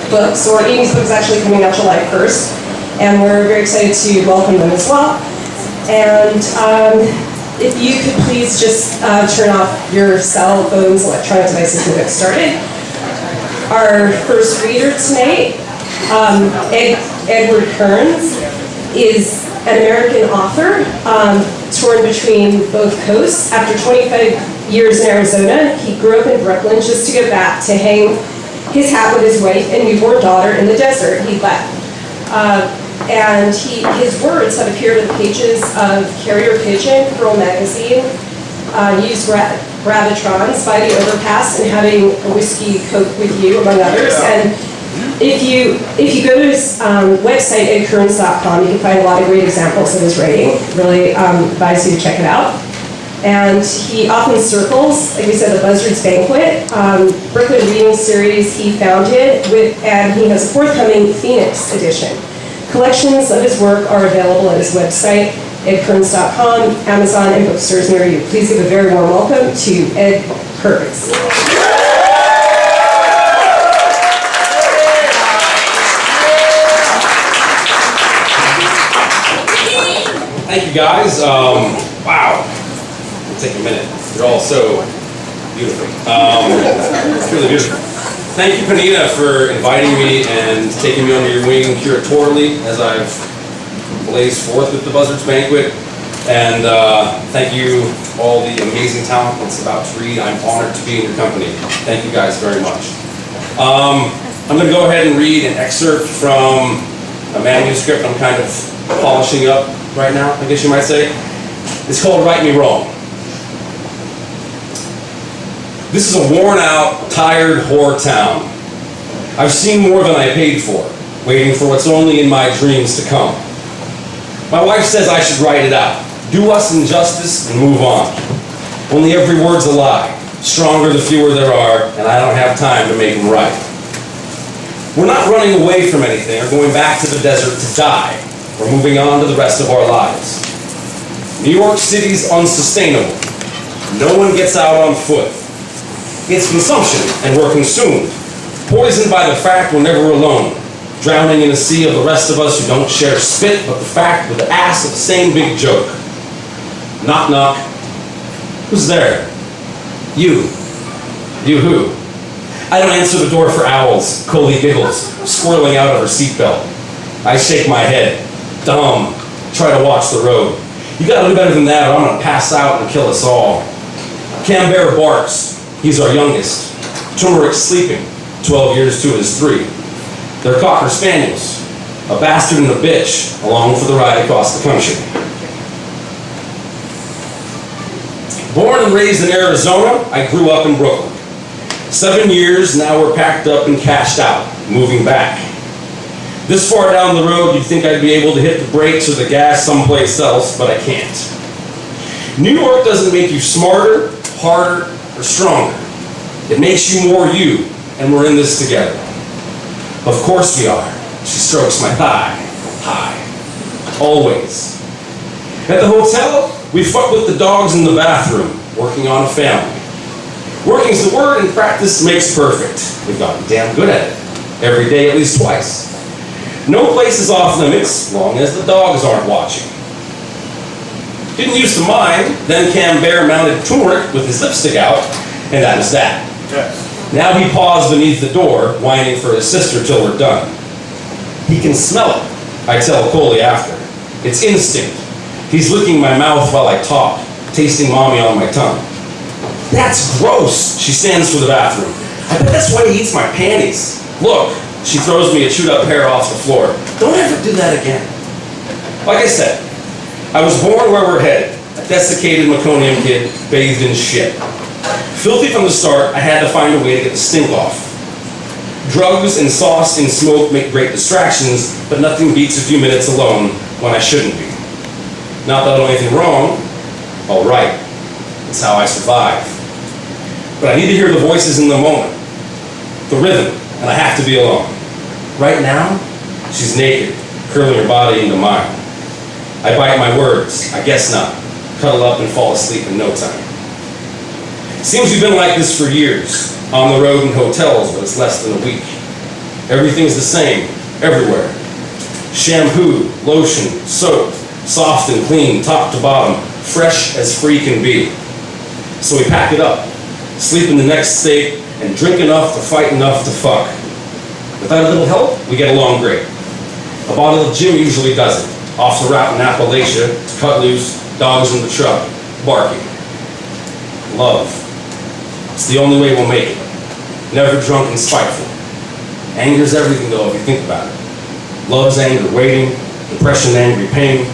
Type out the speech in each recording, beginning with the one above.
books, or Amy's book is actually coming out July 1st, and we're very excited to welcome them as well. And if you could please just turn off your cell phones, electronic devices, and get started. Our first reader tonight, Edward Kearns, is an American author, torn between both coasts. After 25 years in Arizona, he grew up in Brooklyn just to go back to hang his hat with his wife and newborn daughter in the desert. He left. And his words have appeared on the pages of Carrier Pigeon, Pearl Magazine, used Gravitrons, By the Overpass, and Having a Whiskey Coke with You, among others. And if you go to his website at Kearns.com, you can find a lot of great examples of his writing. Really advise you to check it out. And he often circles, like we said, the Buzzards Banquet, Brooklyn Reading Series he founded, and he has a forthcoming Phoenix edition. Collections of his work are available at his website at Kearns.com, Amazon, and bookstores near you. Please give a very warm welcome to Ed Kearns. Thank you, guys. Wow. It'll take a minute. You're all so beautiful. It's really beautiful. Thank you, Panita, for inviting me and taking me under your wing curatorially as I've blazed forth with the Buzzards Banquet. And thank you, all the amazing talent that's about to read. I'm honored to be in your company. Thank you guys very much. I'm going to go ahead and read an excerpt from a manuscript I'm kind of polishing up right now, I guess you might say. It's called Right Me Wrong. This is a worn-out, tired whore town. I've seen more than I paid for, waiting for what's only in my dreams to come. My wife says I should write it out, do us injustice, and move on. Only every word's a lie. Stronger the fewer there are, and I don't have time to make them right. We're not running away from anything or going back to the desert to die. We're moving on to the rest of our lives. New York City's unsustainable. No one gets out on foot. It's consumption, and we're consumed. Poisoned by the fact we're never alone. Drowning in a sea of the rest of us who don't share spit, but the fact with the ass of the same big joke. Knock, knock. Who's there? You. You who? I don't answer the door for owls, Coley giggles, squirreling out of her seatbelt. I shake my head. Dumb. Try to watch the road. You gotta do better than that or I'm gonna pass out and kill us all. Camber barks. He's our youngest. Turmeric's sleeping, 12 years to his 3. They're Cocker Spaniels, a bastard and a bitch, along for the ride across the country. Born and raised in Arizona, I grew up in Brooklyn. 7 years, now we're packed up and cashed out, moving back. This far down the road, you'd think I'd be able to hit the brakes or the gas someplace else, but I can't. New York doesn't make you smarter, harder, or stronger. It makes you more you, and we're in this together. Of course we are. She strokes my thigh. Hi. Always. At the hotel, we fuck with the dogs in the bathroom, working on a family. Working's the word, and practice makes perfect. We've gotten damn good at it. Every day at least twice. No place is off limits, long as the dogs aren't watching. Didn't used to mind, then Camber mounted turmeric with his lipstick out, and that was that. Yes. Now he paused beneath the door, whining for his sister till we're done. He can smell it, I tell Coley after. It's instinct. He's licking my mouth while I talk, tasting mommy on my tongue. That's gross, she stands for the bathroom. I bet that's why he eats my panties. Look, she throws me a chewed up hair off the floor. Don't ever do that again. Like I said, I was born where we're headed, a desiccated Maconian kid bathed in shit. Filthy from the start, I had to find a way to get the stink off. Drugs and sauce and smoke make great distractions, but nothing beats a few minutes alone when I shouldn't be. Not that I do anything wrong, all right, it's how I survive. But I need to hear the voices in the moment, the rhythm, and I have to be alone. Right now, she's naked, curling her body into mine. I bite my words, I guess not, cuddle up and fall asleep in no time. Seems we've been like this for years, on the road in hotels, but it's less than a week. Everything's the same, everywhere. Shampoo, lotion, soap, soft and clean, top to bottom, fresh as free can be. So we pack it up, sleep in the next state, and drink enough to fight enough to fuck. Without a little help, we get along great. A bottle of gin usually does it. Off the route in Appalachia, to cut loose, dogs in the truck, barking. Love. It's the only way we'll make it. Never drunk and spiteful. Anger's everything though if you think about it. Love's anger waiting, depression angry pain,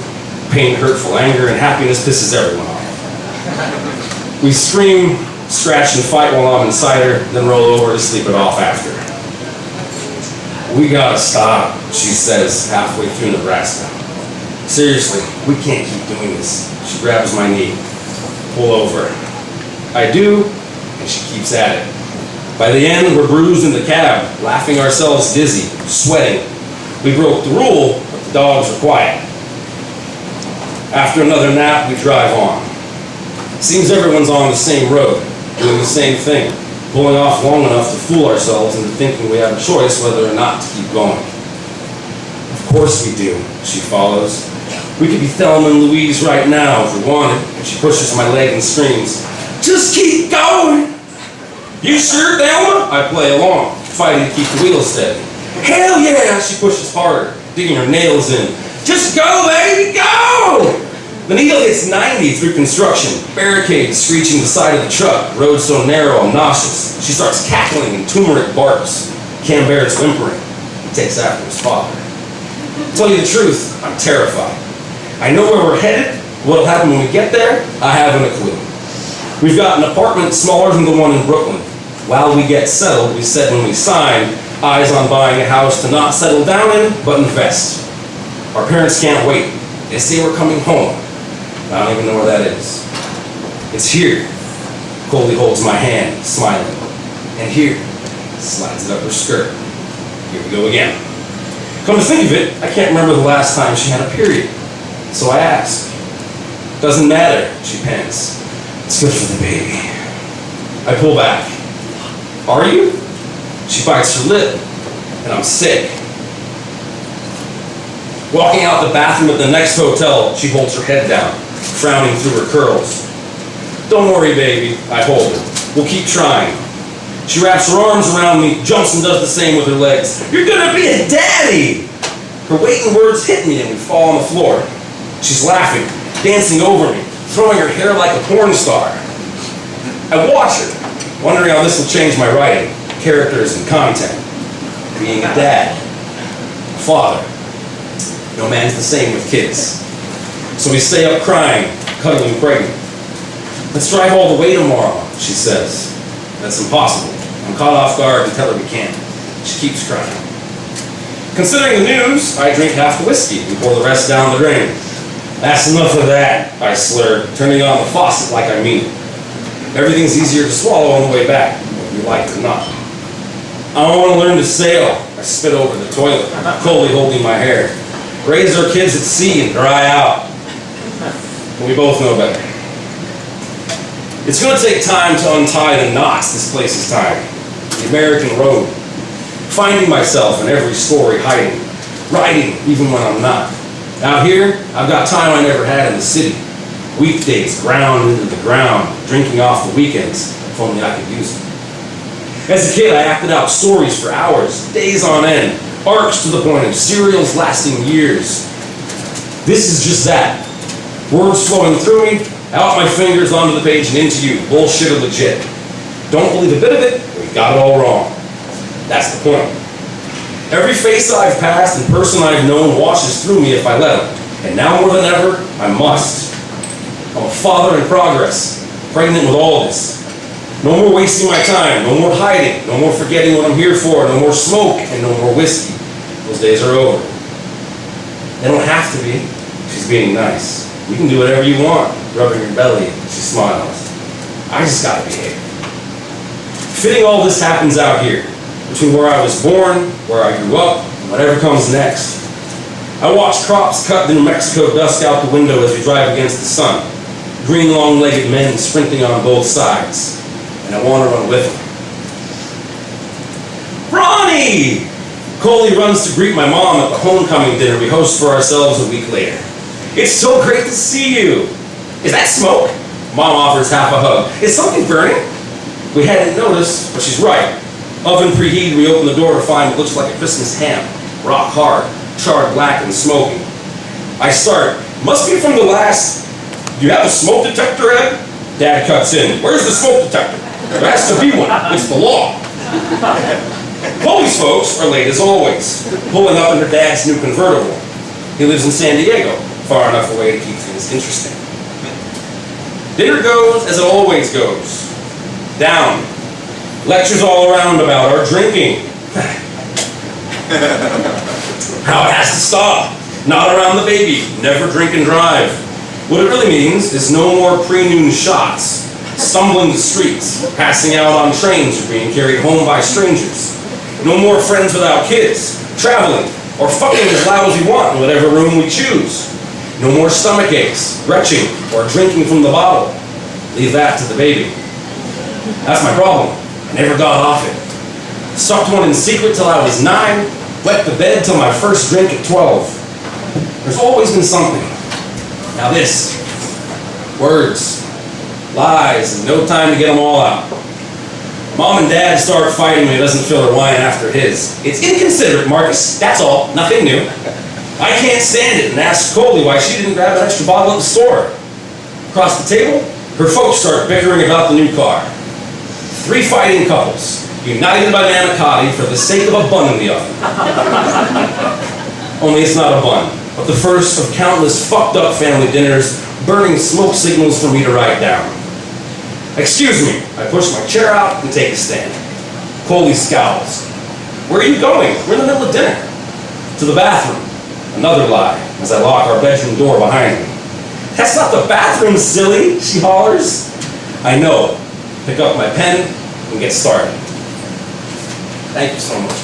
pain hurtful anger, and happiness pisses everyone off. We scream, scratch and fight while I'm inside her, then roll over to sleep it off after. We gotta stop, she says halfway through Nebraska. Seriously, we can't keep doing this. She grabs my knee. Pull over. I do, and she keeps at it. By the end, we're bruised in the cab, laughing ourselves dizzy, sweating. We broke the rule, but the dogs are quiet. After another nap, we drive on. Seems everyone's on the same road, doing the same thing, pulling off long enough to fool ourselves into thinking we have a choice whether or not to keep going. Of course we do, she follows. We could be Thelma and Louise right now if we wanted, and she pushes my leg and screams, "Just keep going!" "You sure, Thelma?" I play along, fighting to keep the wheels steady. "Hell yeah!" She pushes harder, digging her nails in. "Just go, baby, go!" The needle hits 90 through construction, barricades screeching the side of the truck, road so narrow I'm nauseous. She starts cackling and turmeric barks. Cam Barrett's whimpering. He takes after his father. To tell you the truth, I'm terrified. I know where we're headed. What'll happen when we get there, I haven't a clue. We've got an apartment smaller than the one in Brooklyn. While we get settled, we said when we signed, eyes on buying a house to not settle down in, but invest. Our parents can't wait. They say we're coming home. I don't even know where that is. It's here. Coley holds my hand, smiling. And here, slides it up her skirt. Here we go again. Come to think of it, I can't remember the last time she had a period. So I ask. "Doesn't matter," she pants. "It's good for the baby." I pull back. "Are you?" She bites her lip, and I'm sick. Walking out the bathroom at the next hotel, she holds her head down, frowning through her curls. "Don't worry, baby," I hold her. "We'll keep trying." She wraps her arms around me, jumps and does the same with her legs. "You're gonna be a daddy!" Her weight and words hit me and we fall on the floor. She's laughing, dancing over me, throwing her hair like a porn star. I watch her, wondering how this will change my writing, characters, and content. Being a dad, a father. No man's the same with kids. So we stay up crying, cuddling pregnant. "Let's drive all the way tomorrow," she says. That's impossible. I'm caught off guard and tell her we can't. She keeps crying. Considering the news, I drink half the whiskey and pour the rest down the drain. "That's enough of that," I slur, turning on the faucet like I mean it. Everything's easier to swallow on the way back, whether you like it or not. "I want to learn to sail," I spit over the toilet, Coley holding my hair. "Raise our kids at sea and dry out." But we both know better. It's going to take time to untie the knots this place is tying. The American road. Finding myself in every story hiding. Writing even when I'm not. Out here, I've got time I never had in the city. Weekdays ground into the ground, drinking off the weekends, if only I could use them. As a kid, I acted out stories for hours, days on end, arcs to the point of serials lasting years. This is just that. Words flowing through me, out my fingers onto the page and into you, bullshit or legit. Don't believe a bit of it, we got it all wrong. That's the point. Every face I've passed and person I've known washes through me if I let them. And now more than ever, I must. I'm a father in progress, pregnant with all this. No more wasting my time, no more hiding, no more forgetting what I'm here for, no more smoke, and no more whiskey. Those days are over. They don't have to be. She's being nice. You can do whatever you want, rubbing your belly. She smiles. I just gotta behave. Fitting all this happens out here, between where I was born, where I grew up, and whatever comes next. I watch crops cut the New Mexico dusk out the window as we drive against the sun. Green long-legged men sprinting on both sides. And I want to run with them. "Ronnie!" Coley runs to greet my mom at the homecoming dinner we host for ourselves a week later. "It's so great to see you." "Is that smoke?" Mom offers half a hug. "Is something burning?" We hadn't noticed, but she's right. Oven preheated, we open the door to find what looks like a Christmas ham. Rock hard, charred black and smoky. I start, "Must be from the last. Do you have a smoke detector, Ed?" Dad cuts in. "Where's the smoke detector? There has to be one. It's the law." Chloe's folks are late as always, pulling up in her dad's new convertible. He lives in San Diego, far enough away to keep things interesting. Dinner goes as it always goes. Down. Lectures all around about our drinking. How it has to stop. Not around the baby. Never drink and drive. What it really means is no more pre-noon shots, stumbling the streets, passing out on trains, or being carried home by strangers. No more friends without kids, traveling, or fucking as loud as we want in whatever room we choose. No more stomach aches, retching, or drinking from the bottle. Leave that to the baby. That's my problem. I never got off it. Sucked one in secret till I was 9, wet the bed till my first drink at 12. There's always been something. Now this. Words. Lies, and no time to get them all out. Mom and Dad start fighting when he doesn't fill her wine after his. It's inconsiderate, Marcus. That's all. Nothing new. I can't stand it and ask Coley why she didn't grab an extra bottle at the store. Across the table, her folks start bickering about the new car. 3 fighting couples, united by manicotti for the sake of a bun in the oven. Only it's not a bun, but the first of countless fucked up family dinners burning smoke signals for me to write down. "Excuse me." I push my chair out and take a stand. Coley scowls. "Where are you going? We're in the middle of dinner." "To the bathroom." Another lie, as I lock our bedroom door behind me. "That's not the bathroom, silly," she hollers. I know. Pick up my pen and get started. Thank you so much.